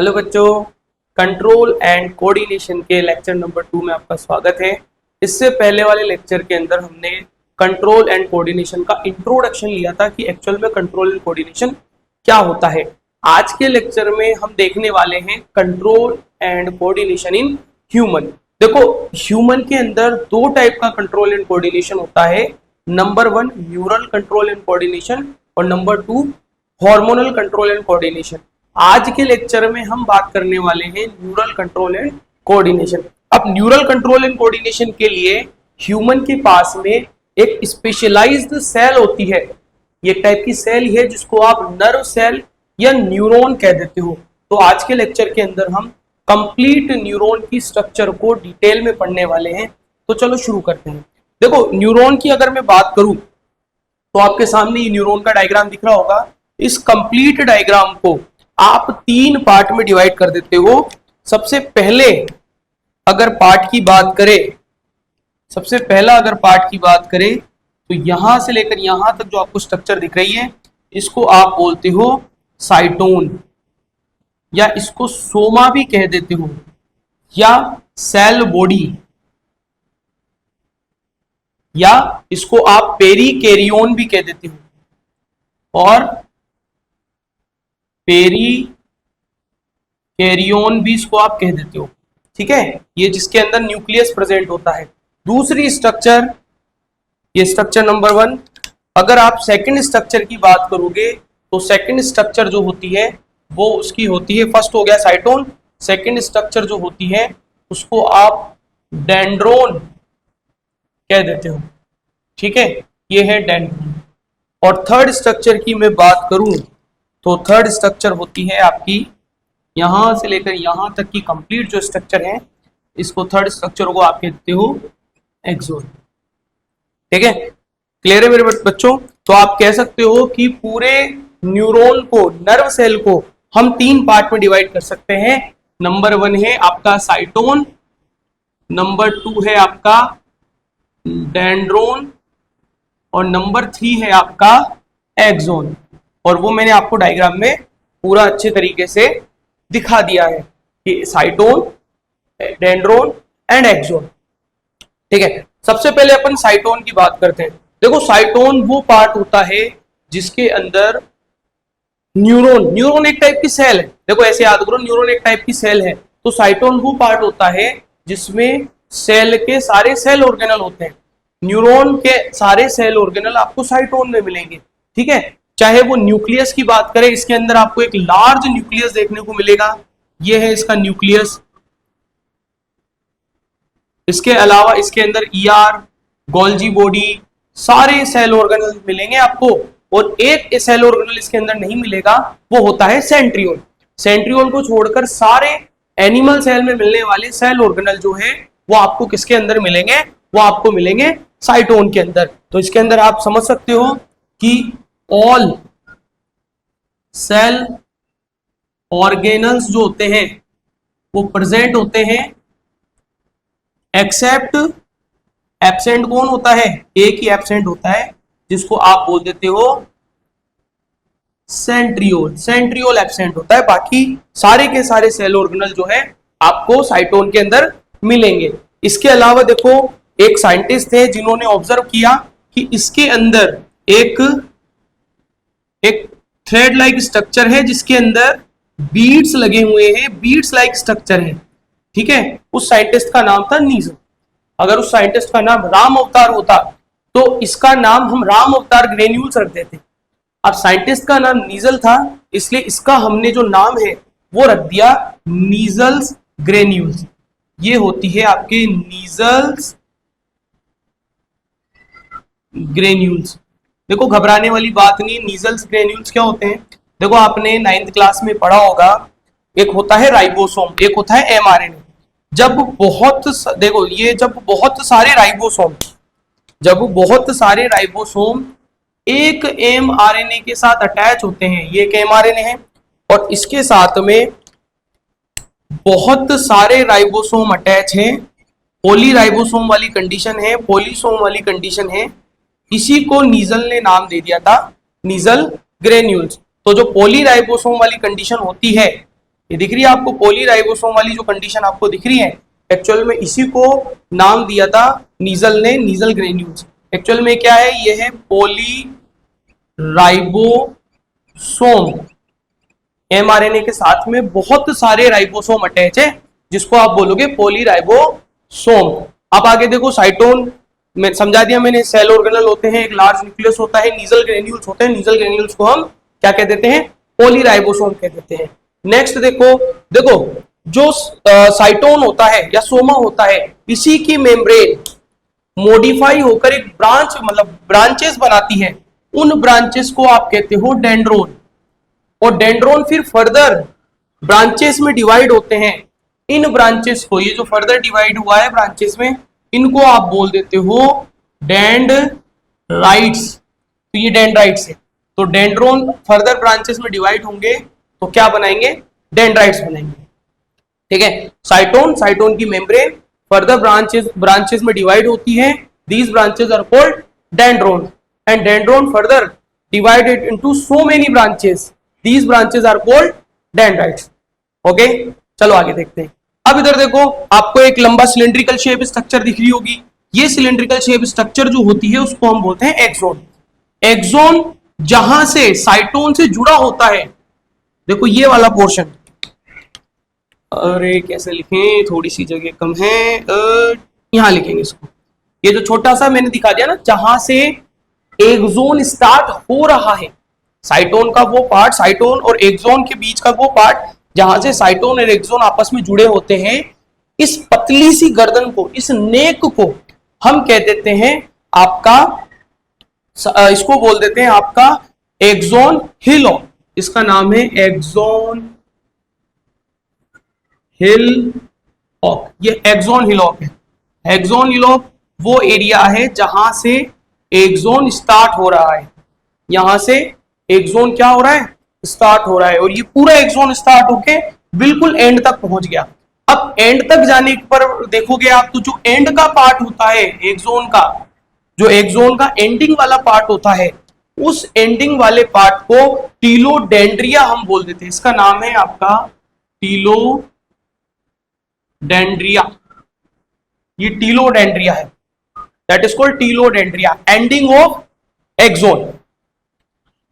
Hello बच्चों, control and coordination के lecture number 2 में आपका स्वागत है। इससे पहले वाले लेक्चर के अंदर हमने कंट्रोल एंड कोऑर्डिनेशन का इंट्रोडक्शन लिया था कि एक्चुअल में कंट्रोल एंड कोऑर्डिनेशन क्या होता है। आज के लेक्चर में हम देखने वाले हैं control and coordination in human. देखो, ह्यूमन के अंदर दो टाइप का कंट्रोल एंड कोऑर्डिनेशन होता है। Number 1 neural control and coordination और number 2 hormonal control and coordination. आज के लेक्चर में हम बात करने वाले हैं न्यूरल कंट्रोल एंड कोऑर्डिनेशन। अब न्यूरल कंट्रोल एंड कोऑर्डिनेशन के लिए ह्यूमन के पास में एक स्पेशलाइज्ड सेल होती है। ये टाइप की सेल है जिसको आप नर्व सेल या न्यूरॉन कह देते हो। तो आज के लेक्चर के अंदर हम कंप्लीट न्यूरॉन की स्ट्रक्चर को डिटेल में पढ़ने वाले हैं। तो चलो शुरू करते हैं। देखो, न्यूरॉन की अगर मैं बात करूं तो आपके सामने ये न्यूरॉन का डायग्राम दिख रहा होगा। इस कंप्लीट डायग्राम को आप 3 पार्ट में डिवाइड कर देते हो। सबसे पहले अगर पार्ट की बात करें, सबसे पहला अगर पार्ट की बात करें तो यहां से लेकर यहां तक जो आपको स्ट्रक्चर दिख रही है इसको आप बोलते हो साइटोन, या इसको सोमा भी कह देते हो, या सेल बॉडी, या इसको आप पेरिकैरियोन भी कह देते हो और पेरिकैरियोन भी इसको आप कह देते हो। ठीक है, ये जिसके अंदर न्यूक्लियस प्रेजेंट होता है। दूसरी स्ट्रक्चर, ये स्ट्रक्चर नंबर 1। अगर आप सेकंड स्ट्रक्चर की बात करोगे तो सेकंड स्ट्रक्चर जो होती है वो उसकी होती है, फर्स्ट हो गया साइटोन, सेकंड स्ट्रक्चर जो होती है उसको आप डेंड्रोन कह देते हो। ठीक है, ये है डेंड्रोन। और थर्ड स्ट्रक्चर की मैं बात करूं तो थर्ड स्ट्रक्चर होती है आपकी यहां से लेकर यहां तक की कंप्लीट जो स्ट्रक्चर है, इसको थर्ड स्ट्रक्चर को आप कहते हो एक्सोन। ठीक है, क्लियर है मेरे बच्चों? तो आप कह सकते हो कि पूरे न्यूरॉन को, नर्व सेल को हम 3 पार्ट में डिवाइड कर सकते हैं। नंबर 1 है आपका साइटोन, नंबर 2 है आपका डेंड्रोन और नंबर 3 है आपका एक्सोन। और वो मैंने आपको डायग्राम में पूरा अच्छे तरीके से दिखा दिया है कि साइटोन, डेंड्रोन एंड एक्सोन। ठीक है, सबसे पहले अपन साइटोन की बात करते हैं। देखो, साइटोन वो पार्ट होता है जिसके अंदर न्यूरॉन एक टाइप की सेल है। देखो ऐसे याद करो, न्यूरॉन एक टाइप की सेल है। तो साइटोन वो पार्ट होता है जिसमें सेल के सारे सेल ऑर्गेनल होते हैं। न्यूरॉन के सारे सेल ऑर्गेनल आपको साइटोन में मिलेंगे। ठीक है, चाहे वो न्यूक्लियस की बात करें, इसके अंदर आपको एक लार्ज न्यूक्लियस देखने को मिलेगा। ये है इसका न्यूक्लियस। इसके अलावा इसके अंदर ईआर, गोल्जी बॉडी, सारे सेल ऑर्गेनल मिलेंगे आपको। और एक सेल ऑर्गेनल इसके अंदर नहीं मिलेगा, वो होता है सेंट्रियोल। सेंट्रियोल को छोड़कर सारे एनिमल सेल में मिलने वाले सेल ऑर्गेनल जो है वो आपको किसके अंदर मिलेंगे? वो आपको मिलेंगे साइटोन के अंदर। तो इसके अंदर आप समझ सकते हो कि ऑल सेल ऑर्गेनल्स जो होते हैं वो प्रेजेंट होते हैं, एक्सेप्ट एब्सेंट कौन होता है? एक ही एब्सेंट होता है जिसको आप बोल देते हो सेंट्रियोल। सेंट्रियोल एब्सेंट होता है, बाकी सारे के सारे सेल ऑर्गेनल जो है आपको साइटोन के अंदर मिलेंगे। इसके अलावा देखो, एक साइंटिस्ट थे जिन्होंने ऑब्जर्व किया कि इसके अंदर एक थ्रेड लाइक स्ट्रक्चर है जिसके अंदर बीड्स लगे हुए हैं, बीड्स लाइक स्ट्रक्चर है। ठीक है, उस साइंटिस्ट का नाम था नीजल। अगर उस साइंटिस्ट का नाम राम अवतार होता तो इसका नाम हम राम अवतार ग्रेन्यूल्स रख देते। अब साइंटिस्ट का नाम नीजल था, इसलिए इसका हमने जो नाम है वो रख दिया नीजल्स ग्रेन्यूल्स। ये होती है आपके नीजल्स ग्रेन्यूल्स। देखो, घबराने वाली बात नहीं। नीजल्स ग्रेन्यूल्स क्या होते हैं? देखो, आपने 9th क्लास में पढ़ा होगा, एक होता है राइबोसोम, एक होता है एमआरएनए। जब बहुत सारे राइबोसोम एक एमआरएनए के साथ अटैच होते हैं, ये एक एमआरएनए है, और इसके साथ में बहुत सारे राइबोसोम अटैच हैं, पॉलीराइबोसोम वाली कंडीशन है, पॉलीसोम वाली कंडीशन है। इसी को नीजल ने नाम दे दिया था नीजल ग्रेन्यूल्स। तो जो पॉलीराइबोसोम वाली कंडीशन होती है ये दिख रही है आपको पॉलीराइबोसोम वाली जो कंडीशन आपको दिख रही है, एक्चुअल में इसी को नाम दिया था नीजल ने, नीजल ग्रेन्यूल्स। एक्चुअल में क्या है, ये है पॉलीराइबोसोम। एमआरएनए के साथ में बहुत सारे राइबोसोम अटैच है, जिसको आप बोलोगे पॉलीराइबोसोम। अब आगे देखो, साइटोन मैं समझा दिया मैंने, सेल ऑर्गेनल होते हैं, एक लार्ज न्यूक्लियस होता है, नीजल ग्रेन्यूल्स होते हैं, नीजल ग्रेन्यूल्स को हम क्या कह देते हैं, पॉलीराइबोसोम कह देते हैं। नेक्स्ट देखो जो साइटोन होता है या सोमा होता है, इसी की मेम्ब्रेन मॉडिफाई होकर एक ब्रांच मतलब ब्रांचेस बनाती है, उन ब्रांचेस को आप कहते हो डेंड्रोन। और डेंड्रोन फिर फर्दर ब्रांचेस में डिवाइड होते हैं। इन ब्रांचेस को, ये जो फर्दर डिवाइड हुआ है ब्रांचेस में, इनको आप बोल देते हो डेंड्राइट्स। तो ये डेंड्राइट्स है। तो डेंड्रोन फर्दर ब्रांचेस में डिवाइड होंगे तो क्या बनाएंगे, डेंड्राइट्स बनाएंगे। ठीक है, साइटोन की मेम्ब्रेन फर्दर ब्रांचेस में डिवाइड होती है, these branches are called dendron, and dendron further divided into so many branches, these branches are called dendrites. Okay, चलो आगे देखते हैं। अब इधर देखो, आपको एक लंबा सिलेंड्रिकल शेप स्ट्रक्चर दिख रही होगी। ये सिलेंड्रिकल शेप स्ट्रक्चर जो होती है उसको हम बोलते हैं एक्सोन। एक्सोन जहां से साइटोन से जुड़ा होता है, देखो ये वाला पोर्शन, अरे कैसे लिखें, थोड़ी सी जगह कम है, यहां लिखेंगे इसको। ये जो छोटा सा मैंने दिखा दिया ना, जहां से एक्सोन स्टार्ट हो रहा है, साइटोन का वो पार्ट, साइटोन और एक्सोन के बीच का वो पार्ट जहां से साइटोन और एक्सोन आपस में जुड़े होते हैं, इस पतली सी गर्दन को, इस नेक को हम कह देते हैं आपका, इसको बोल देते हैं आपका एक्सोन हिलॉक। इसका नाम है एक्सोन हिलॉक। ये एक्सोन हिलॉक है। एक्सोन हिलॉक वो एरिया है जहां से एक्सोन स्टार्ट हो रहा है, यहां से एक्सोन क्या हो रहा है, स्टार्ट हो रहा है, और ये पूरा एक्सोन स्टार्ट होके बिल्कुल एंड तक पहुंच गया। अब एंड तक जाने पर देखोगे आप, तो जो एंड का पार्ट होता है एक्सोन का, जो एक्सोन का एंडिंग वाला पार्ट होता है, उस एंडिंग वाले पार्ट को टीलोडेंड्रिया हम बोल देते हैं। इसका नाम है आपका टीलोडेंड्रिया। ये टीलोडेंड्रिया है, that is called telodendria, ending of axon.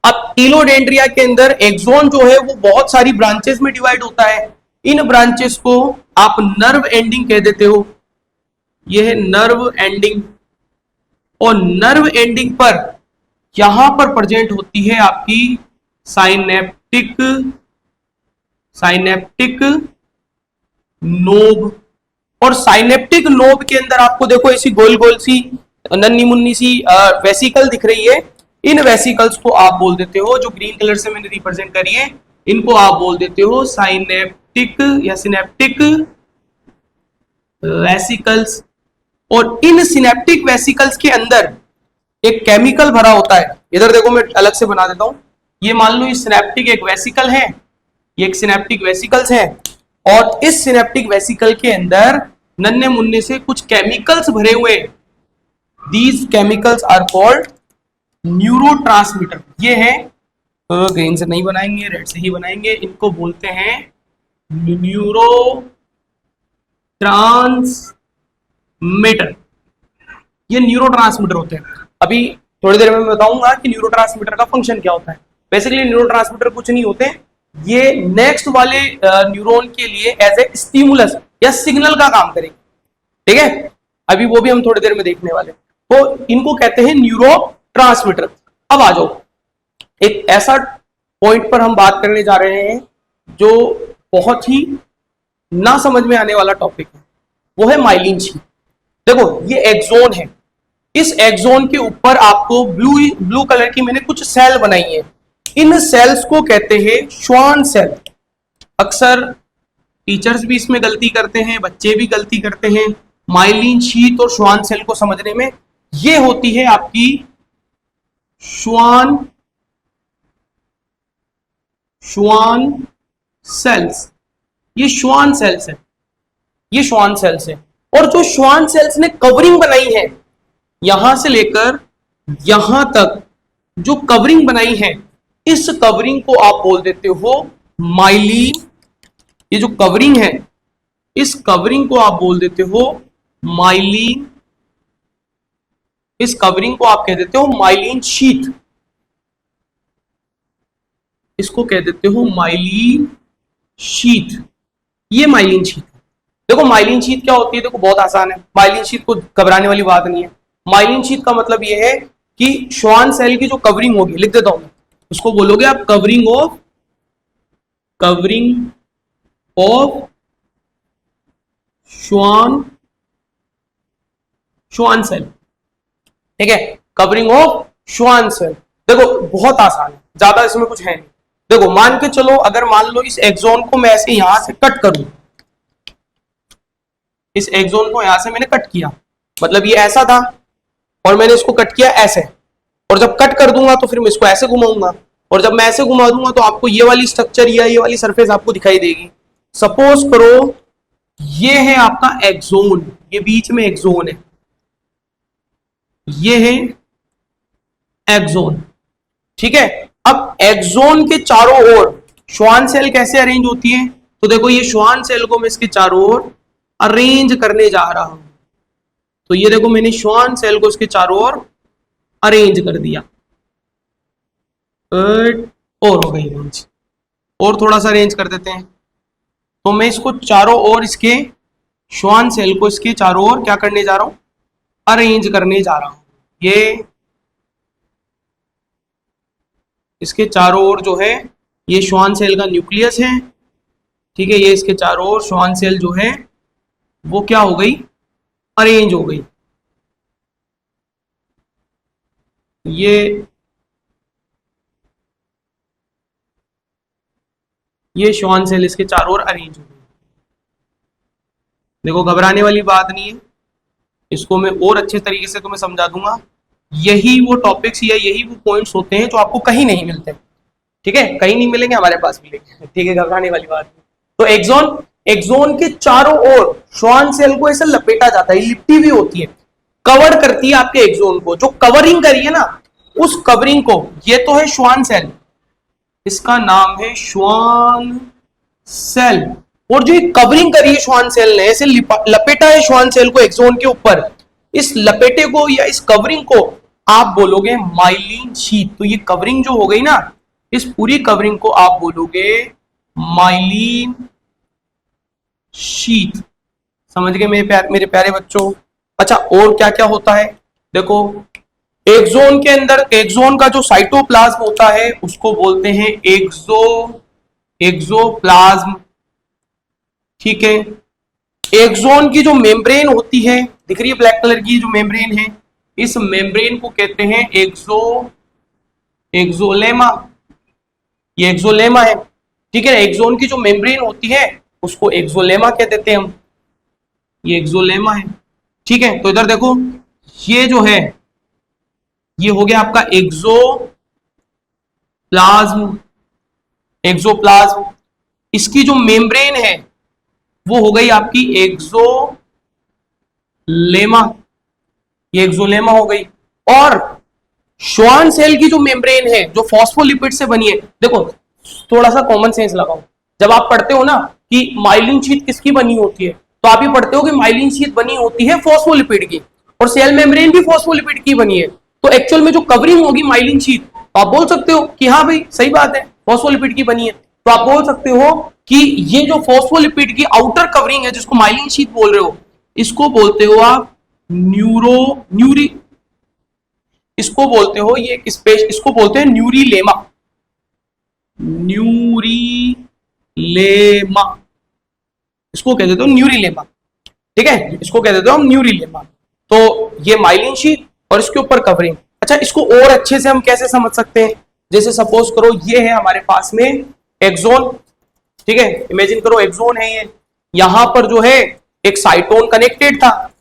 अब टीलोडेंड्रिया के अंदर एक्सोन जो है वो बहुत सारी ब्रांचेस में डिवाइड होता है। इन ब्रांचेस को आप नर्व एंडिंग कह देते हो। ये है नर्व एंडिंग, और नर्व एंडिंग पर यहां पर प्रेजेंट होती है आपकी साइनेप्टिक नोब। और साइनेप्टिक नोब के अंदर आपको देखो ऐसी गोल गोल सी नन्ही मुन्नी सी वेसिकल दिख रही है। इन वेसिकल्स को आप बोल देते हो, जो ग्रीन कलर से मैंने रिप्रेजेंट करी है, इनको आप बोल देते हो साइनेप्टिक या सिनेप्टिक वेसिकल्स। और इन सिनेप्टिक वेसिकल्स के अंदर एक केमिकल भरा होता है। इधर देखो मैं अलग से बना देता हूं। ये मान लो ये सिनेप्टिक एक वेसिकल है, ये एक सिनेप्टिक वेसिकल्स है, और इस सिनेप्टिक वेसिकल के अंदर नन्हे मुन्ने से कुछ केमिकल्स भरे हुए, these chemicals are called neurotransmitter. ये है, ग्रीन से नहीं बनाएंगे, रेड से ही बनाएंगे। इनको बोलते हैं न्यूरोट्रांसमीटर। ये न्यूरोट्रांसमीटर होते हैं। अभी थोड़ी देर में मैं बताऊंगा कि न्यूरोट्रांसमीटर का फंक्शन क्या होता है। बेसिकली न्यूरोट्रांसमीटर कुछ नहीं होते, ये नेक्स्ट वाले न्यूरॉन के लिए एज ए स्टिमुलस या सिग्नल का काम करेंगे। ठीक है, अभी वो भी हम थोड़ी देर में देखने वाले। तो इनको कहते हैं न्यूरोट्रांसमीटर। अब आ जाओ, एक ऐसा पॉइंट पर हम बात करने जा रहे हैं जो बहुत ही ना समझ में आने वाला टॉपिक है, वो है माइलिन शीथ। देखो ये एक्सोन है, इस एक्सोन के ऊपर आपको ब्लू कलर की मैंने कुछ सेल बनाई है। इन सेल्स को कहते हैं श्वान सेल। अक्सर टीचर्स भी इसमें गलती करते हैं, बच्चे भी गलती करते हैं माइलिन शीथ और श्वान सेल को समझने में। ये होती है आपकी श्वान सेल्स। ये श्वान सेल्स है, ये श्वान सेल्स है। और जो श्वान सेल्स ने कवरिंग बनाई है, यहां से लेकर यहां तक जो कवरिंग बनाई है, इस कवरिंग को आप बोल देते हो माइलिन ये जो कवरिंग है, इस कवरिंग को आप बोल देते हो माइलिन, इस कवरिंग को आप कह देते हो माइलिन शीथ, इसको कह देते हो माइलिन शीथ। ये माइलिन शीथ है। देखो माइलिन शीथ क्या होती है, देखो बहुत आसान है, माइलिन शीथ को घबराने वाली बात नहीं है। माइलिन शीथ का मतलब ये है कि श्वान सेल की जो कवरिंग होगी, लिख देता हूं मैं, उसको बोलोगे आप कवरिंग ऑफ श्वान सेल, ठीक है, कवरिंग ऑफ श्वान सेल। देखो बहुत आसान है, ज्यादा इसमें कुछ है नहीं। देखो मान के चलो, अगर मान लो इस एक्सोन को मैं ऐसे यहां से कट करूं, इस एक्सोन को यहां से मैंने कट किया, मतलब ये ऐसा था और मैंने इसको कट किया ऐसे, और जब कट कर दूंगा तो फिर मैं इसको ऐसे घुमाऊंगा, और जब मैं ऐसे घुमा दूंगा तो आपको ये वाली स्ट्रक्चर या ये वाली सरफेस आपको दिखाई देगी। सपोज करो ये है आपका एक्सोन, ये बीच में एक्सोन है, ये है एक्सोन, ठीक है। अब एक्सोन के चारों ओर श्वान सेल कैसे अरेंज होती है, तो देखो ये श्वान सेल को मैं इसके चारों ओर अरेंज करने जा रहा हूं, तो ये देखो मैंने श्वान सेल को इसके चारों ओर अरेंज कर दिया, और हो गई अरेंज, और थोड़ा सा अरेंज कर देते हैं। तो मैं इसको चारों ओर, इसके श्वान सेल को इसके चारों ओर क्या करने जा रहा हूं, अरेंज करने जा रहा हूं। ये इसके चारों ओर जो है ये श्वान सेल का न्यूक्लियस है, ठीक है, ये इसके चारों ओर श्वान सेल जो है वो क्या हो गई, अरेंज हो गई। ये श्वान सेल इसके चारों ओर अरेंज हो गई। देखो घबराने वाली बात नहीं है, इसको मैं और अच्छे तरीके से तुम्हें समझा दूंगा। यही वो टॉपिक्स या यही वो पॉइंट्स होते हैं जो आपको कहीं नहीं मिलते, ठीक है, कहीं नहीं मिलेंगे, हमारे पास मिलेंगे, ठीक है, घबराने वाली बात नहीं। तो एक्सोन के चारों ओर श्वान सेल को ऐसे लपेटा जाता है, लिपटी हुई होती है, कवर करती है आपके एक्सोन को, जो कवरिंग करी है ना, उस कवरिंग को, ये तो है श्वान सेल, इसका नाम है श्वान सेल, और जो कवरिंग करी है श्वान सेल ने, ऐसे लपेटा है श्वान सेल को एक्सोन के ऊपर, इस लपेटे को या इस कवरिंग को आप बोलोगे माइलिन शीथ। तो ये कवरिंग जो हो गई ना, इस पूरी कवरिंग को आप बोलोगे माइलिन शीथ। समझ गए मेरे प्यारे बच्चों। अच्छा और क्या क्या होता है, देखो एक्सोन के अंदर, एक्सोन का जो साइटोप्लाज्म होता है उसको बोलते हैं एक्सोप्लाज्म, ठीक है। एक्सोन की जो मेम्ब्रेन होती है, दिख रही है ब्लैक कलर की जो मेम्ब्रेन है, इस मेम्ब्रेन को कहते हैं एक्सोलेमा, ये एक्सोलेमा है, ठीक है। एक्सोन की जो मेम्ब्रेन होती है उसको एक्सोलेमा कह देते हैं हम, ये एक्सोलेमा है, ठीक है। तो इधर देखो ये जो है ये हो गया आपका एक्सोप्लाज्म, इसकी जो मेम्ब्रेन है वो हो गई आपकी एक्सोलेमा, ये एक्सोलेमा हो गई। और श्वान सेल की जो मेम्ब्रेन है जो फॉस्फोलिपिड से बनी है, देखो थोड़ा सा कॉमन सेंस लगाओ, जब आप पढ़ते हो ना कि माइलिन शीथ किसकी बनी होती है, तो आप ही पढ़ते हो कि माइलिन शीथ बनी होती है फॉस्फोलिपिड की, और सेल मेम्ब्रेन भी फॉस्फोलिपिड की बनी है। तो एक्चुअल में जो कवरिंग होगी माइलिन शीथ, तो आप बोल सकते हो कि हाँ भाई सही बात है फॉस्फोलिपिड की बनी है, तो आप बोल सकते हो कि ये जो फॉस्फोलिपिड की आउटर कवरिंग है जिसको माइलिन शीथ बोल रहे हो, इसको बोलते हो आप इसको बोलते हो ये इसको बोलते हैं न्यूरीलेमा, इसको कह देते हो न्यूरीलेमा, ठीक है, इसको कह देते हो हम न्यूरीलेमा। तो ये माइलिन शीथ और इसके ऊपर कवरिंग। अच्छा इसको और अच्छे से हम कैसे समझ सकते हैं, जैसे सपोज करो ये है हमारे पास में एक्सोन, ठीक है, इमेजिन करो एक्सोन है ये, यहां पर जो है एक साइटोन कनेक्टेड था,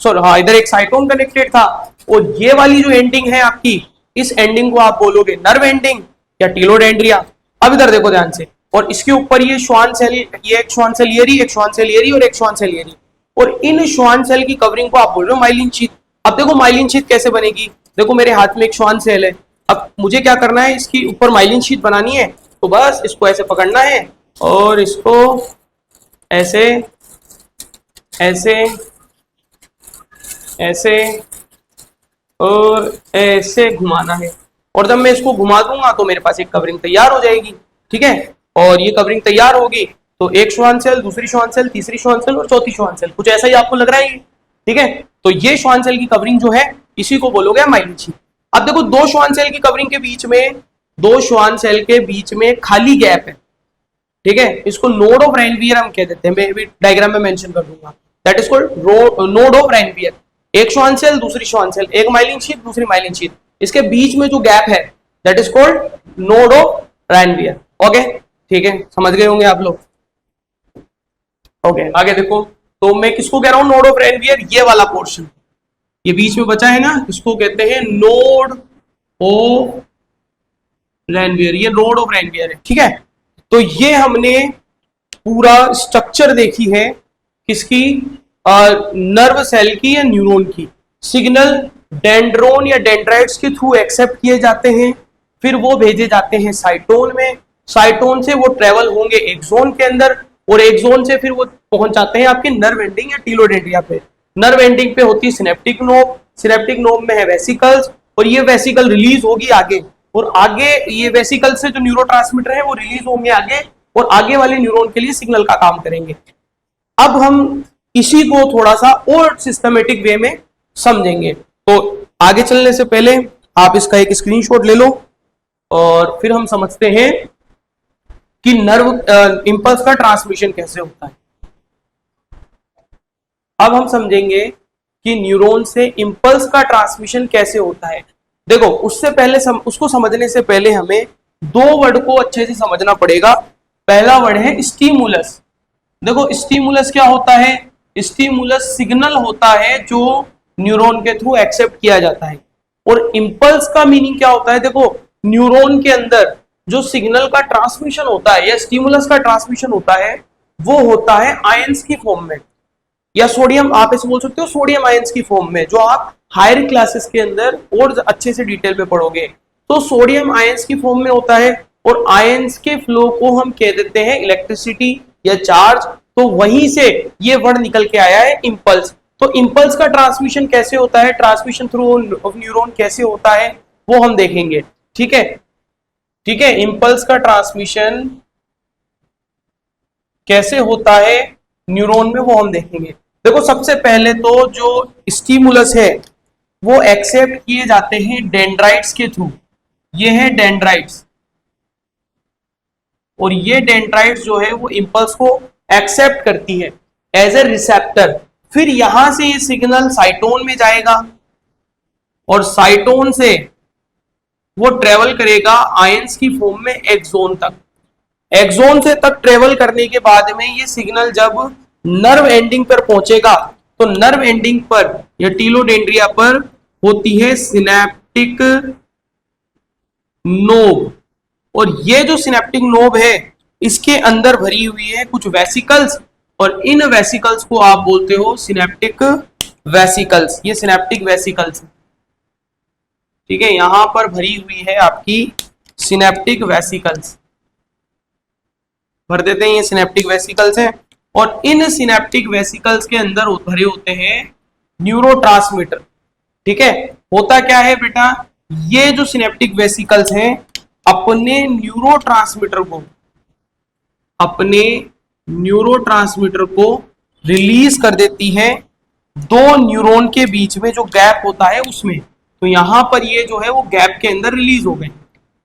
सॉरी हाँ इधर एक साइटोन कनेक्टेड था, और ये वाली जो एंडिंग है आपकी, इस एंडिंग को आप बोलोगे नर्व एंडिंग या टीलोडेंड्रिया। अब इधर देखो ध्यान से, और इसके ऊपर ये श्वान सेल, ये एक श्वान सेल ये रही, एक श्वान सेल ये रही और एक श्वान सेल ये रही, और इन श्वान सेल की कवरिंग को आप बोल रहे हो माइलिन शीथ। अब देखो माइलिन शीथ कैसे बनेगी, देखो मेरे हाथ में एक श्वान सेल है, अब मुझे क्या करना है, इसकी ऊपर माइलिन शीथ बनानी है, तो बस इसको ऐसे पकड़ना है और इसको ऐसे ऐसे ऐसे और ऐसे घुमाना है, और जब मैं इसको घुमा दूंगा तो मेरे पास एक कवरिंग तैयार हो जाएगी। ठीक है, और ये कवरिंग तैयार होगी तो एक श्वान सेल, दूसरी श्वान सेल, तीसरी श्वान सेल और चौथी श्वान सेल, कुछ ऐसा ही आपको लग रहा है। ठीक है, तो ये श्वान सेल की कवरिंग जो है इसी को बोलोगे माइलिन शीट। अब देखो दो श्वान सेल की कवरिंग के बीच में, दो श्वान सेल के बीच में खाली गैप है। ठीक है, इसको नोड ऑफ रैनवियर हम कह देते हैं, मैं भी डायग्राम में मेंशन कर दूंगा। That is called node of Ranvier. एक श्वान सेल, दूसरी श्वान सेल, एक माइलिन शीट, दूसरी माइलिन शीट, इसके बीच में जो गैप है that is called node of Ranvier. Okay, ठीक है, समझ गए होंगे आप लोग। ओके, आगे देखो, तो मैं किसको कह रहा हूं नोड ऑफ रैनवियर? ये वाला पोर्शन, ये बीच में बचा है ना, इसको कहते हैं नोड ऑफ रैनवियर। ये नोड ऑफ रैनवियर है। ठीक है, तो ये हमने पूरा स्ट्रक्चर देखी है किसकी, नर्व सेल की या न्यूरॉन की। सिग्नल डेंड्रोन या डेंड्राइट्स के थ्रू एक्सेप्ट किए जाते हैं, फिर वो भेजे जाते हैं साइटोन में, साइटोन से वो ट्रेवल होंगे एक्सोन के अंदर, और एक्सोन से फिर वो पहुंच जाते हैं आपके नर्व एंडिंग या टीलोडेंड्रिया पे। नर्व एंडिंग पे होती है सिनेप्टिक नोब, सिनेप्टिक नोब में है वेसिकल्स, और ये वेसिकल रिलीज होगी आगे, और आगे ये वेसिकल से जो न्यूरोट्रांसमीटर है वो रिलीज होंगे आगे, और आगे वाले न्यूरॉन के लिए सिग्नल का काम करेंगे। अब हम इसी को थोड़ा सा और सिस्टमेटिक वे में समझेंगे। तो आगे चलने से पहले आप इसका एक स्क्रीनशॉट ले लो, और फिर हम समझते हैं कि नर्व इंपल्स का ट्रांसमिशन कैसे होता है। अब हम समझेंगे कि न्यूरॉन से इंपल्स का ट्रांसमिशन कैसे होता है। देखो, उससे पहले उसको समझने से पहले हमें दो वर्ड को अच्छे से समझना पड़ेगा। पहला वर्ड है स्टिमुलस। देखो, स्टिमुलस क्या होता है? स्टिमुलस सिग्नल होता है जो न्यूरॉन के थ्रू एक्सेप्ट किया जाता है। और इंपल्स का मीनिंग क्या होता है? देखो, न्यूरॉन के अंदर जो सिग्नल का ट्रांसमिशन होता है या स्टिमुलस का ट्रांसमिशन होता है वो होता है आयंस की फॉर्म में, या सोडियम, आप इसे बोल सकते हो सोडियम आयंस की फॉर्म में, जो आप हायर क्लासेस के अंदर और अच्छे से डिटेल में पढ़ोगे। तो सोडियम आयंस की फॉर्म में होता है, और आयंस के फ्लो को हम कह देते हैं इलेक्ट्रिसिटी या चार्ज। तो वहीं से ये वर्ड निकल के आया है इंपल्स। तो इंपल्स का ट्रांसमिशन कैसे होता है, ट्रांसमिशन थ्रू न्यूरॉन कैसे होता है, वो हम देखेंगे। ठीक है, ठीक है, इंपल्स का ट्रांसमिशन कैसे होता है न्यूरॉन में वो हम देखेंगे। देखो, सबसे पहले तो जो स्टिमुलस है वो एक्सेप्ट किए जाते हैं डेंड्राइट्स के थ्रू। ये है डेंड्राइट्स, और ये डेंड्राइट्स जो है वो इंपल्स को एक्सेप्ट करती है एज ए रिसेप्टर। फिर यहां से ये सिग्नल साइटोन में जाएगा, और साइटोन से वो ट्रेवल करेगा आयंस की फॉर्म में एक्सोन तक। एक्सोन से तक ट्रेवल करने के बाद में ये सिग्नल जब नर्व एंडिंग पर पहुंचेगा, तो नर्व एंडिंग पर या टीलोडेंड्रिया पर होती है सिनेप्टिक नोब, और ये जो सिनेप्टिक नोब है इसके अंदर भरी हुई है कुछ वेसिकल्स, और इन वेसिकल्स को आप बोलते हो सिनेप्टिक वेसिकल्स। ये सिनेप्टिक वेसिकल्स, ठीक है, यहां पर भरी हुई है आपकी सिनेप्टिक वेसिकल्स, भर देते हैं, ये सिनेप्टिक वेसिकल्स हैं। और इन सिनेप्टिक वेसिकल्स के अंदर भरे होते हैं न्यूरोट्रांसमीटर। ठीक है, होता क्या है बेटा, ये जो सिनेप्टिक वेसिकल्स हैं अपने न्यूरोट्रांसमीटर को रिलीज कर देती है दो न्यूरॉन के बीच में जो गैप होता है उसमें। तो यहां पर ये जो है वो गैप के अंदर रिलीज हो गए।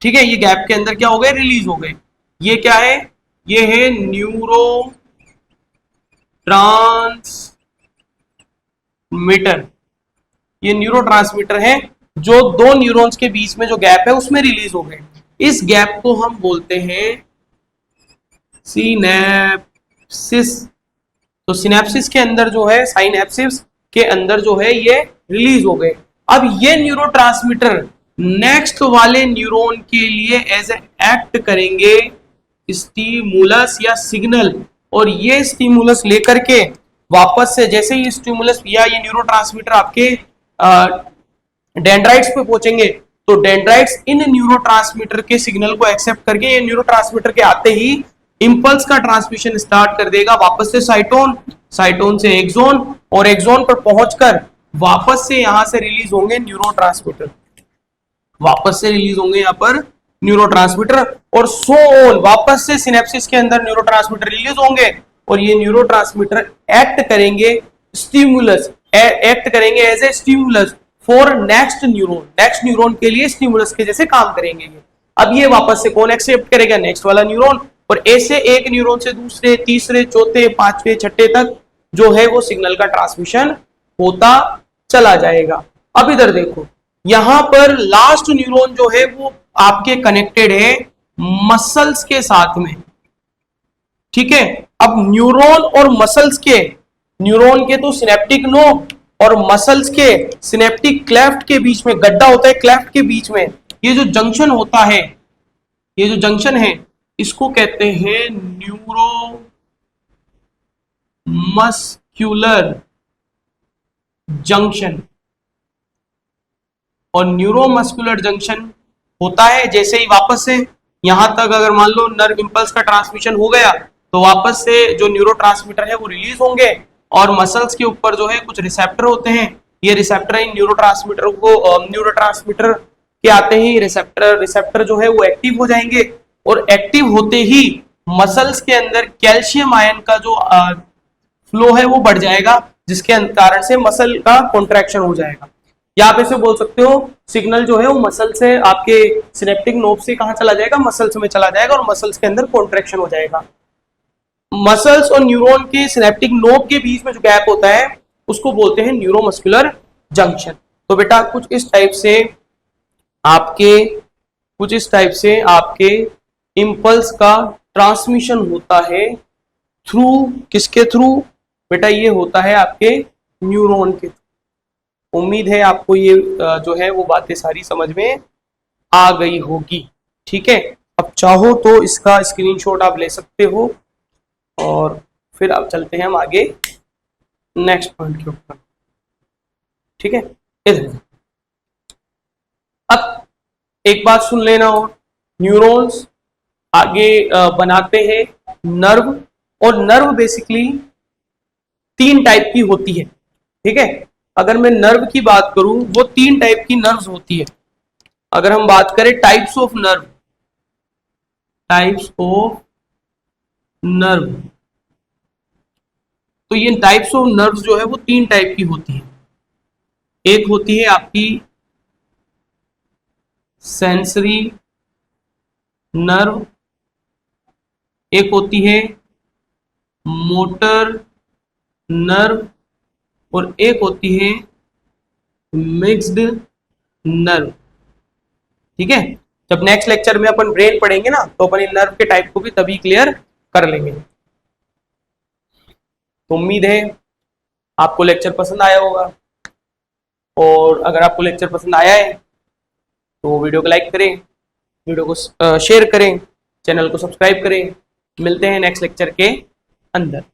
ठीक है, ये गैप के अंदर क्या हो गए, रिलीज हो गए। ये क्या है, ये है न्यूरोट्रांसमीटर। ये न्यूरोट्रांसमीटर है जो दो न्यूरॉन्स के बीच में जो गैप है उसमें रिलीज हो गए। इस गैप को हम बोलते हैं सिनैप्सिस। तो सिनैप्सिस के अंदर जो है, साइनैप्सिस के अंदर जो है ये रिलीज हो गए। अब ये न्यूरोट्रांसमीटर नेक्स्ट वाले न्यूरॉन के लिए एज ए एक्ट करेंगे स्टिमुलस या सिग्नल, और ये स्टिमुलस लेकर के वापस से, जैसे ही स्टिमुलस या ये न्यूरोट्रांसमीटर आपके डेंड्राइट्स पे पहुंचेंगे, तो डेंड्राइट्स इन न्यूरोट्रांसमीटर के सिग्नल को एक्सेप्ट करके ये न्यूरोट्रांसमीटर के आते ही इंपल्स का ट्रांसमिशन स्टार्ट कर देगा वापस से साइटोन, साइटोन से एक्सोन, और एक्सोन पर पहुंचकर वापस से यहां से रिलीज होंगे न्यूरोट्रांसमीटर, वापस से रिलीज होंगे यहाँ पर न्यूरोट्रांसमीटर, और सो ऑन वापस से सिनेप्सिस के अंदर न्यूरोट्रांसमीटर रिलीज होंगे, और ये न्यूरोट्रांसमीटर एक्ट करेंगे स्टिमुलस, एक्ट करेंगे as a stimulus for next neuron, next neuron के लिए स्टिमुलस के जैसे काम करेंगे ये। अब ये वापस से कौन एक्सेप्ट करेगा, नेक्स्ट वाला न्यूरॉन, और ऐसे एक न्यूरॉन से दूसरे, तीसरे, चौथे, पांचवे, छठे तक जो है वो सिग्नल का ट्रांसमिशन होता चला जाएगा। अब इधर देखो, यहां पर लास्ट न्यूरॉन जो है वो आपके कनेक्टेड है मसल्स के साथ में, ठीक है। अब न्यूरॉन और मसल्स के, न्यूरॉन के तो सिनेप्टिक नोड और मसल्स के सिनेप्टिक क्लेफ्ट के बीच में गड्ढा होता है, क्लेफ्ट के बीच में ये जो जंक्शन होता है, ये जो जंक्शन है इसको कहते हैं न्यूरो मस्क्यूलर जंक्शन। और न्यूरोमस्कुलर जंक्शन होता है जैसे ही वापस से यहां तक अगर मान लो नर्व इंपल्स का ट्रांसमिशन हो गया तो वापस से जो न्यूरोट्रांसमीटर है वो रिलीज होंगे, और मसल्स के ऊपर जो है कुछ रिसेप्टर होते हैं, ये रिसेप्टर इन न्यूरोट्रांसमीटर को, न्यूरोट्रांसमीटर के आते ही रिसेप्टर जो है वो एक्टिव हो जाएंगे, और एक्टिव होते ही मसल्स के अंदर कैल्शियम आयन का जो फ्लो है वो बढ़ जाएगा, जिसके कारण से मसल का कॉन्ट्रैक्शन हो जाएगा। या आप ऐसे बोल सकते हो सिग्नल जो है वो मसल से आपके सिनेप्टिक नोब से कहां चला जाएगा, मसल्स में चला जाएगा, और मसल्स के अंदर कॉन्ट्रैक्शन हो जाएगा। मसल्स और न्यूरॉन के सिनेप्टिक नोब के बीच में जो गैप होता है उसको बोलते हैं न्यूरोमस्कुलर जंक्शन। तो बेटा कुछ इस टाइप से आपके इंपल्स का ट्रांसमिशन होता है थ्रू, किसके थ्रू बेटा, ये होता है आपके न्यूरॉन के थ्रू। उम्मीद है आपको ये जो है वो बातें सारी समझ में आ गई होगी, ठीक है। अब चाहो तो इसका स्क्रीनशॉट आप ले सकते हो, और फिर अब चलते हैं हम आगे नेक्स्ट पॉइंट के ऊपर, ठीक है। इधर अब एक बात सुन लेना, और न्यूरॉन्स आगे बनाते हैं नर्व, और नर्व बेसिकली 3 टाइप की होती है, ठीक है। अगर मैं नर्व की बात करूं वो 3 टाइप की नर्व्स होती है। अगर हम बात करें टाइप्स ऑफ नर्व, तो ये टाइप्स ऑफ नर्व्स जो है वो 3 टाइप की होती है। एक होती है आपकी सेंसरी नर्व, एक होती है मोटर नर्व, और एक होती है मिक्स्ड नर्व, ठीक है। जब नेक्स्ट लेक्चर में अपन ब्रेन पढ़ेंगे ना तो अपन इन नर्व के टाइप को भी तभी क्लियर कर लेंगे। तो उम्मीद है आपको लेक्चर पसंद आया होगा, और अगर आपको लेक्चर पसंद आया है तो वीडियो को लाइक करें, वीडियो को शेयर करें, चैनल को सब्सक्राइब करें। मिलते हैं नेक्स्ट लेक्चर के अंदर।